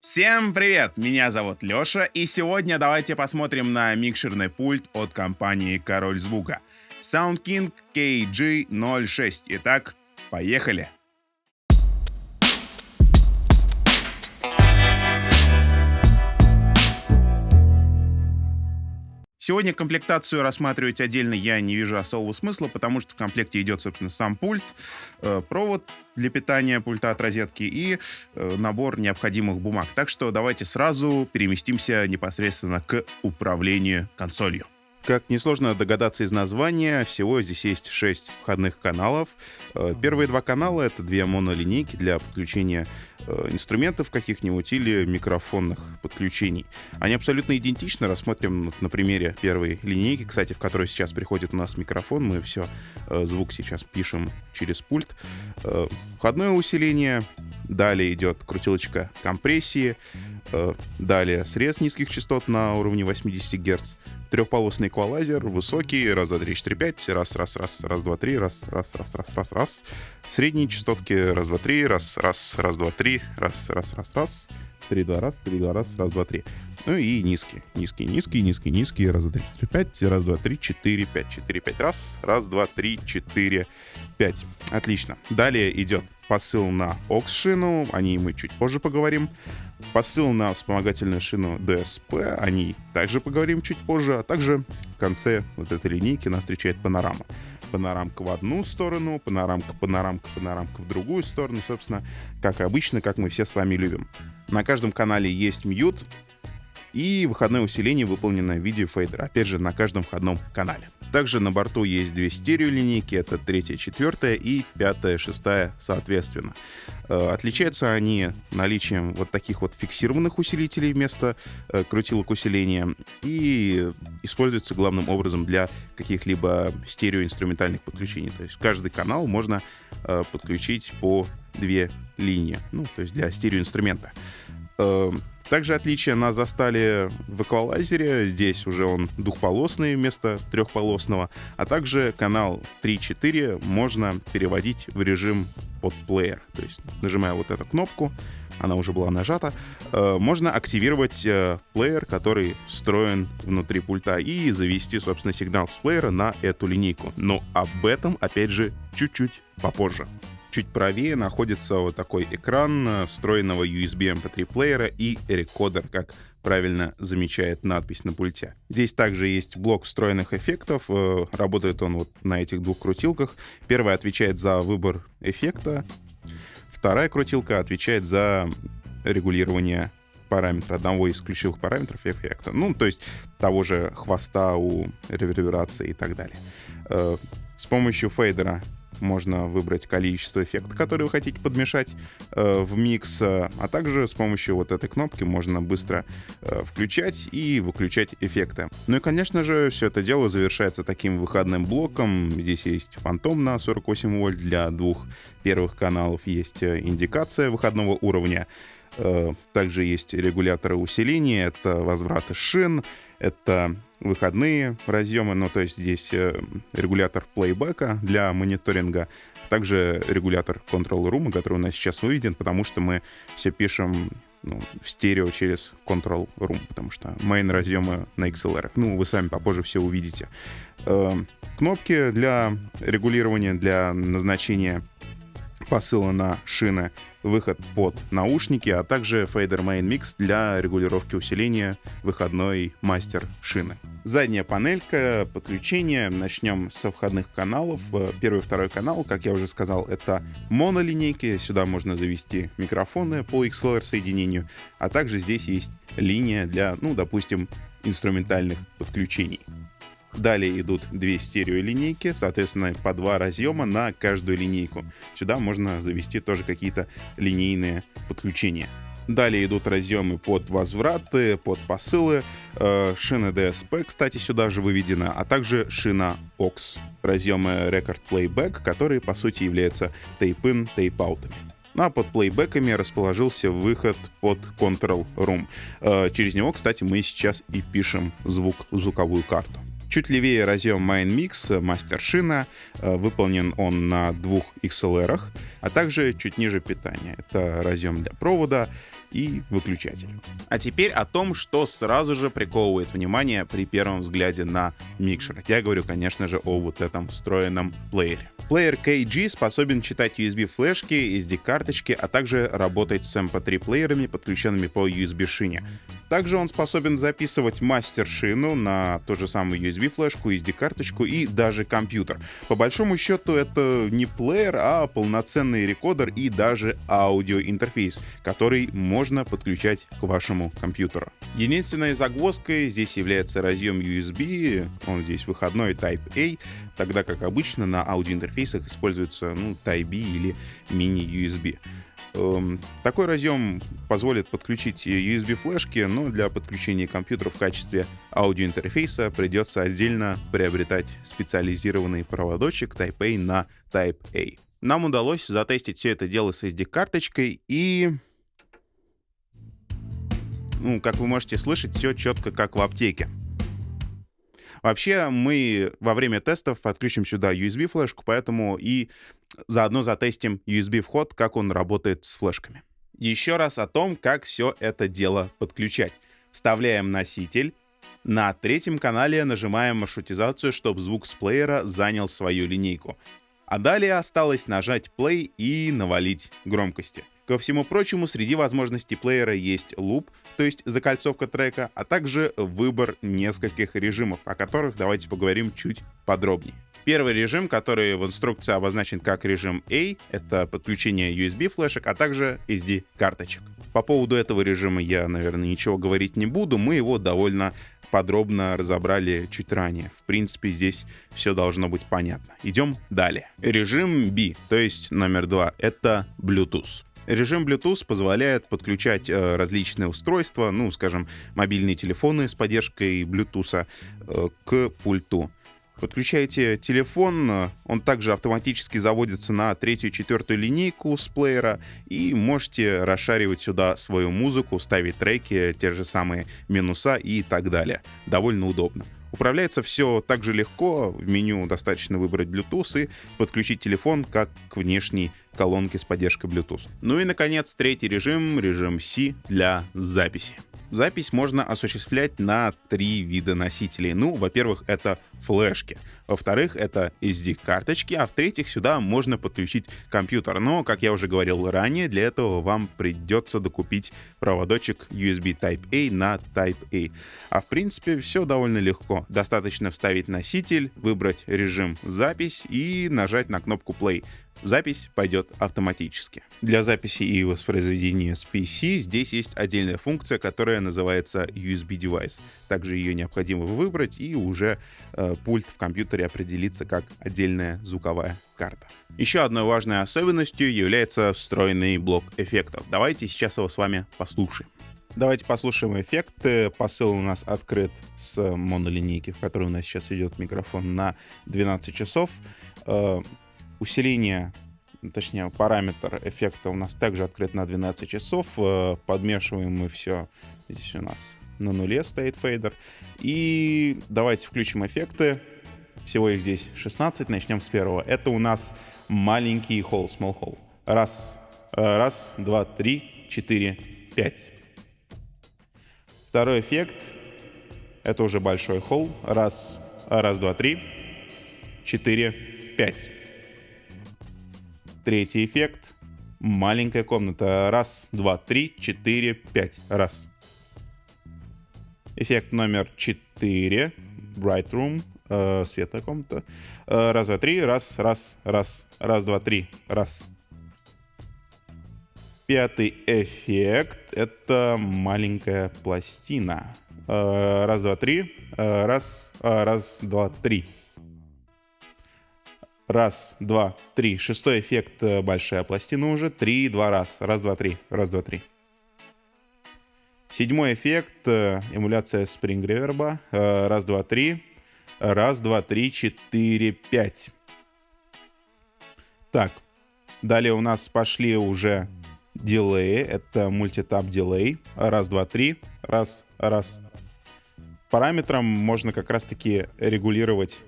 Всем привет! Меня зовут Лёша, и сегодня давайте посмотрим на микшерный пульт от компании Король Звука SoundKing KG06. Итак, поехали! Сегодня комплектацию рассматривать отдельно я не вижу особого смысла, потому что в комплекте идет, собственно, сам пульт, провод для питания пульта от розетки и набор необходимых бумаг. Так что давайте сразу переместимся непосредственно к управлению консолью. Как несложно догадаться из названия, всего здесь есть 6 входных каналов. Первые два канала — это две монолинейки для подключения инструментов каких-нибудь или микрофонных подключений. Они абсолютно идентичны. Рассмотрим на примере первой линейки, кстати, в которой сейчас приходит у нас микрофон. Мы все, звук сейчас пишем через пульт. Входное усиление. Далее идет крутилочка компрессии. Далее срез низких частот на уровне 80 Гц. Трехполосный эквалайзер, высокий, раз, два, три, четыре, пять, раз, раз, раз, раз, два, три, раз, раз, раз, раз, раз, раз. Средние частотки, раз, два, три, раз, раз, раз, два, три, раз, раз, раз, раз. Три, два, раз, раз, два, три. Ну и низкие, низкие, раз, два, три, четыре, пять, раз, два, три, четыре, пять, раз, два, три, четыре, пять. Отлично. Далее идет посыл на AUX-шину, о ней мы чуть позже поговорим. Посыл на вспомогательную шину DSP, о ней также поговорим чуть позже, а также в конце вот этой линейки нас встречает панорама. Панорамка в одну сторону, панорамка в другую сторону, собственно, как обычно, как мы все с вами любим. На каждом канале есть мьют и выходное усиление, выполненное в виде фейдера, опять же, на каждом входном канале. Также на борту есть две стереолинейки, это 3, 4 и 5, 6 соответственно. Отличаются они наличием вот таких вот фиксированных усилителей вместо крутилок усиления и используются главным образом для каких-либо стереоинструментальных подключений. То есть каждый канал можно подключить по две линии, то есть для стереоинструмента. Также отличие нас застали в эквалайзере. Здесь уже он двухполосный вместо трехполосного. А также канал 3-4 можно переводить в режим под плеер. То есть, нажимая вот эту кнопку, она уже была нажата, можно активировать плеер, который встроен внутри пульта, и завести, собственно, сигнал с плеера на эту линейку. Но об этом, опять же, чуть-чуть попозже. Чуть правее находится вот такой экран встроенного USB MP3 плеера и рекодер, как правильно замечает надпись на пульте. Здесь также есть блок встроенных эффектов. Работает он вот на этих двух крутилках. Первая отвечает за выбор эффекта. Вторая крутилка отвечает за регулирование параметра, одного из ключевых параметров эффекта. То есть того же хвоста у реверберации и так далее. С помощью фейдера можно выбрать количество эффекта, который вы хотите подмешать в микс, а также с помощью вот этой кнопки можно быстро включать и выключать эффекты. Ну и, конечно же, все это дело завершается таким выходным блоком. Здесь есть фантом на 48 вольт для двух первых каналов, есть индикация выходного уровня. Также есть регуляторы усиления, это возвраты шин, это выходные разъемы, то есть здесь регулятор плейбека для мониторинга, также регулятор Control Room, который у нас сейчас выведен, потому что мы все пишем в стерео через Control Room, потому что main разъемы на XLR. Вы сами попозже все увидите. Кнопки для регулирования, для назначения посыла на шины, выход под наушники, а также Fader Main Mix для регулировки усиления выходной мастер шины. Задняя панелька подключения. Начнем со входных каналов. Первый и второй канал, как я уже сказал, это монолинейки. Сюда можно завести микрофоны по XLR соединению, а также здесь есть линия для, допустим, инструментальных подключений. Далее идут две стереолинейки, соответственно, по два разъема на каждую линейку. Сюда можно завести тоже какие-то линейные подключения. Далее идут разъемы под возвраты, под посылы, шина DSP, кстати, сюда же выведена, а также шина AUX, разъемы Record Playback, которые, по сути, являются tape-in, tape-out. А под плейбеками расположился выход под Control Room. Через него, кстати, мы сейчас и пишем звук в звуковую карту. Чуть левее разъем Main Mix, мастер шина. Выполнен он на 2 XLR, а также чуть ниже питания. Это разъем для провода и выключатель. А теперь о том, что сразу же приковывает внимание при первом взгляде на микшер. Я говорю, конечно же, о вот этом встроенном плеере. Плеер KG способен читать USB-флешки, SD-карточки, а также работать с MP3 плеерами, подключенными по USB-шине. Также он способен записывать мастер-шину на ту же самую USB-флешку, SD-карточку и даже компьютер. По большому счету это не плеер, а полноценный рекодер и даже аудиоинтерфейс, который можно подключать к вашему компьютеру. Единственной загвоздкой здесь является разъем USB, он здесь выходной Type-A, тогда как обычно на аудиоинтерфейсах используется Type-B или мини-USB. Такой разъем позволит подключить USB-флешки, но для подключения компьютера в качестве аудиоинтерфейса придется отдельно приобретать специализированный проводочек Type-A на Type-A. Нам удалось затестить все это дело с SD-карточкой, и, как вы можете слышать, все четко как в аптеке. Вообще, мы во время тестов подключим сюда USB-флешку, поэтому и заодно затестим USB-вход, как он работает с флешками. Еще раз о том, как все это дело подключать. Вставляем носитель. На 3-м канале нажимаем маршрутизацию, чтобы звук с плеера занял свою линейку. А далее осталось нажать play и навалить громкости. Ко всему прочему, среди возможностей плеера есть луп, то есть закольцовка трека, а также выбор нескольких режимов, о которых давайте поговорим чуть подробнее. Первый режим, который в инструкции обозначен как режим A, это подключение USB-флешек, а также SD-карточек. По поводу этого режима я, наверное, ничего говорить не буду, мы его довольно подробно разобрали чуть ранее. В принципе, здесь все должно быть понятно. Идем далее. Режим B, то есть номер 2, это Bluetooth. Режим Bluetooth позволяет подключать различные устройства, скажем, мобильные телефоны с поддержкой Bluetooth к пульту. Подключаете телефон, он также автоматически заводится на 3-ю и 4-ю линейку с плеера, и можете расшаривать сюда свою музыку, ставить треки, те же самые минуса и так далее. Довольно удобно. Управляется все так же легко, в меню достаточно выбрать Bluetooth и подключить телефон как к внешней колонке с поддержкой Bluetooth. Ну и, наконец, 3-й режим, режим C для записи. Запись можно осуществлять на 3 вида носителей. Во-первых, это флешки. Во-вторых, это SD-карточки. А в-третьих, сюда можно подключить компьютер. Но, как я уже говорил ранее, для этого вам придется докупить проводочек USB Type-A на Type-A. А в принципе, все довольно легко. Достаточно вставить носитель, выбрать режим запись и нажать на кнопку Play. Запись пойдет автоматически. Для записи и воспроизведения с PC здесь есть отдельная функция, которая называется USB Device. Также ее необходимо выбрать, и уже пульт в компьютере определится как отдельная звуковая карта. Еще одной важной особенностью является встроенный блок эффектов. Давайте сейчас его с вами послушаем. Давайте послушаем эффекты. Посыл у нас открыт с монолинейки, в которой у нас сейчас идет микрофон, на 12 часов. Усиление, точнее параметр эффекта у нас также открыт на 12 часов. Подмешиваем мы все. Здесь у нас на нуле стоит фейдер. И давайте включим эффекты. Всего их здесь 16. Начнем с первого. Это у нас маленький холл, small hole. Раз, два, три, 4, 5. Второй эффект. Это уже большой холл. Раз, два, три, 4, 5. Третий эффект. Маленькая комната. Раз, два, три, 4, 5. Раз. Эффект номер 4. Bright Room. Светлая комната. Раз, два, три. Раз, два, три. Раз. Пятый эффект. Это маленькая пластина. Раз, два, три. Раз, два, три. Раз, два, три. Шестой эффект. Большая пластина уже. 3, 2, раз. Раз, два, три. Раз, два, три. Седьмой эффект. Эмуляция Spring Reverb. Раз, два, три. Раз, два, три, 4, 5. Так. Далее у нас пошли уже дилеи. Это мультитап дилей. Раз, два, три. Раз. параметрам можно как раз-таки регулировать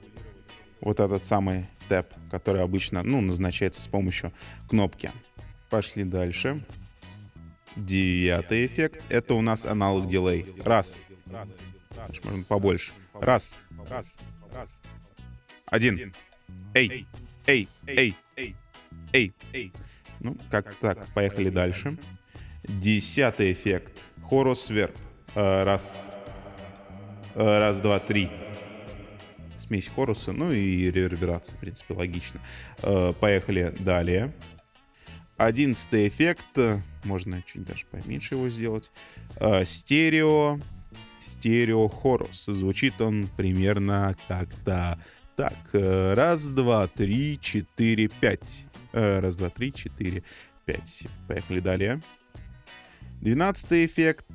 вот этот самый тэп, который обычно, назначается с помощью кнопки. Пошли дальше. 9-й эффект. Это у нас аналог дилей. Раз. Можно побольше. Раз. 1. Эй. Как так. Поехали дальше. 10-й эффект. Хорус верб. Раз, два, три. Смесь хоруса, и реверберация, в принципе, логично. Поехали далее. 11-й эффект. Можно чуть даже поменьше его сделать. Стерео хорус. Звучит он примерно как-то так. Раз, два, три, четыре, пять. Раз, два, три, четыре, пять. Поехали далее. 12-й эффект.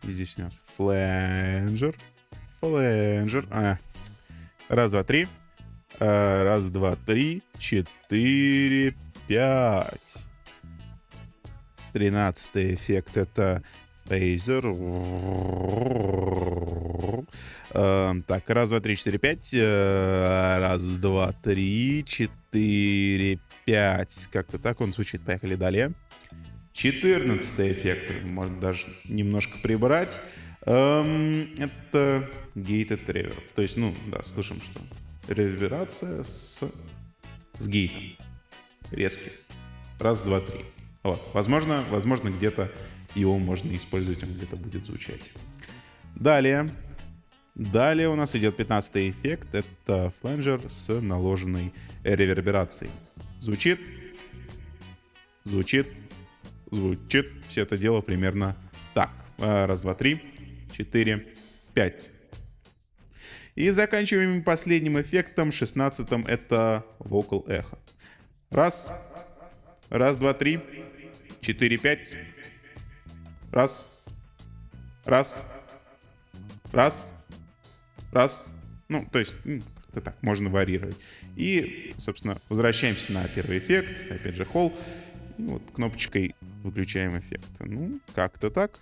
Здесь у нас фленджер. Раз, два, три. Раз, два, три, четыре, пять. 13-й эффект — это фейзер. Так, раз, два, три, четыре, пять. Раз, два, три, четыре, пять. Как-то так он звучит. Поехали далее. 14-й эффект. Можно даже немножко прибрать. Это gated reverb. То есть, слышим, что реверберация с гейтом. Резкий. Раз, два, три. Вот. Возможно, где-то его можно использовать, он где-то будет звучать. Далее у нас идет 15-й эффект. Это фленджер с наложенной реверберацией. Звучит. Все это дело примерно так. Раз, два, три, 4, 5. И заканчиваем последним эффектом, 16-м, это vocal echo. Раз, два, три, 4, 5. Раз. То есть, как-то так, можно варьировать. И, собственно, возвращаемся на первый эффект, опять же, холл. И вот кнопочкой выключаем эффект. Как-то так.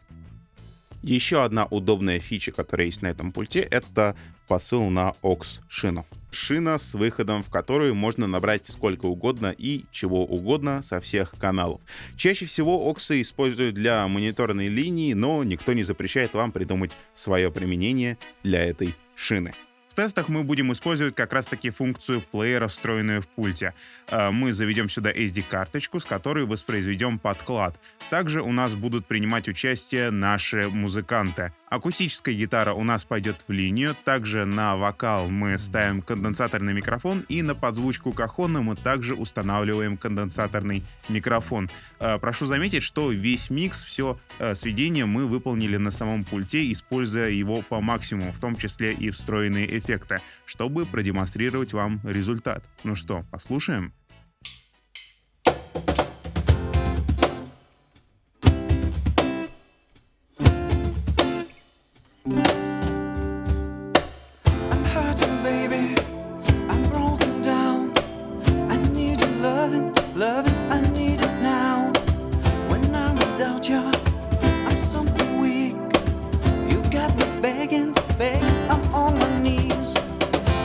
Еще одна удобная фича, которая есть на этом пульте, это посыл на aux-шину. Шина с выходом, в которую можно набрать сколько угодно и чего угодно со всех каналов. Чаще всего aux используют для мониторной линии, но никто не запрещает вам придумать свое применение для этой шины. В тестах мы будем использовать как раз-таки функцию плеера, встроенную в пульте. Мы заведем сюда SD-карточку, с которой воспроизведем подклад. Также у нас будут принимать участие наши музыканты. Акустическая гитара у нас пойдет в линию. Также на вокал мы ставим конденсаторный микрофон, и на подзвучку кахона мы также устанавливаем конденсаторный микрофон. Прошу заметить, что весь микс, все сведение мы выполнили на самом пульте, используя его по максимуму, в том числе и встроенные эффекты, чтобы продемонстрировать вам результат. Ну что, послушаем?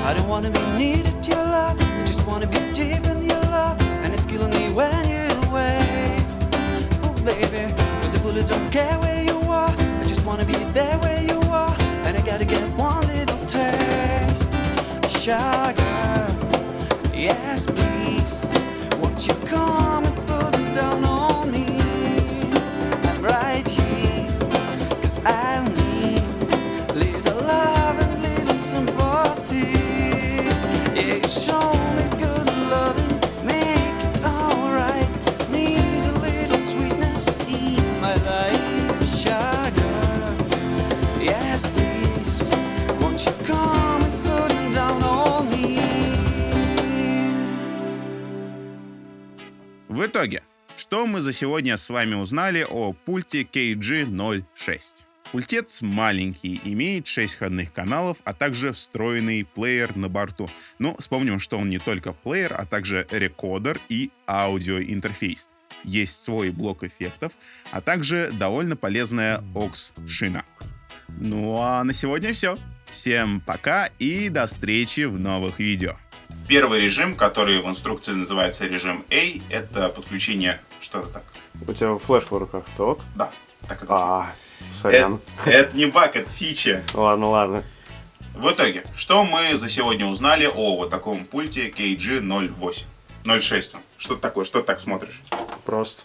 I don't wanna be needed to your love, I just wanna be deep in your love, and it's killing me when you're away. Oh baby, cause the bullets don't care where you are, I just wanna be there where you are, and I gotta get one little taste. Sugar, yes please, won't you come and put it down on me? I'm right here, cause I need little love and little sympathy. Yeah, show me good loving, make it alright. Need a little sweetness in my life. Sugar, yes please, won't you come and put it down on me? В итоге, что мы за сегодня с вами узнали о пульте KG06? Пультец маленький, имеет 6 входных каналов, а также встроенный плеер на борту. Но вспомним, что он не только плеер, а также рекордер и аудиоинтерфейс. Есть свой блок эффектов, а также довольно полезная aux-шина. Ну а на сегодня все. Всем пока и до встречи в новых видео. Первый режим, который в инструкции называется режим A, это подключение что-то так. У тебя флеш в руках, так? Да, так это. Сорян. Это не баг, это фича. Ладно. В итоге, что мы за сегодня узнали о вот таком пульте KG08? 06. Что это такое? Что ты так смотришь? Просто.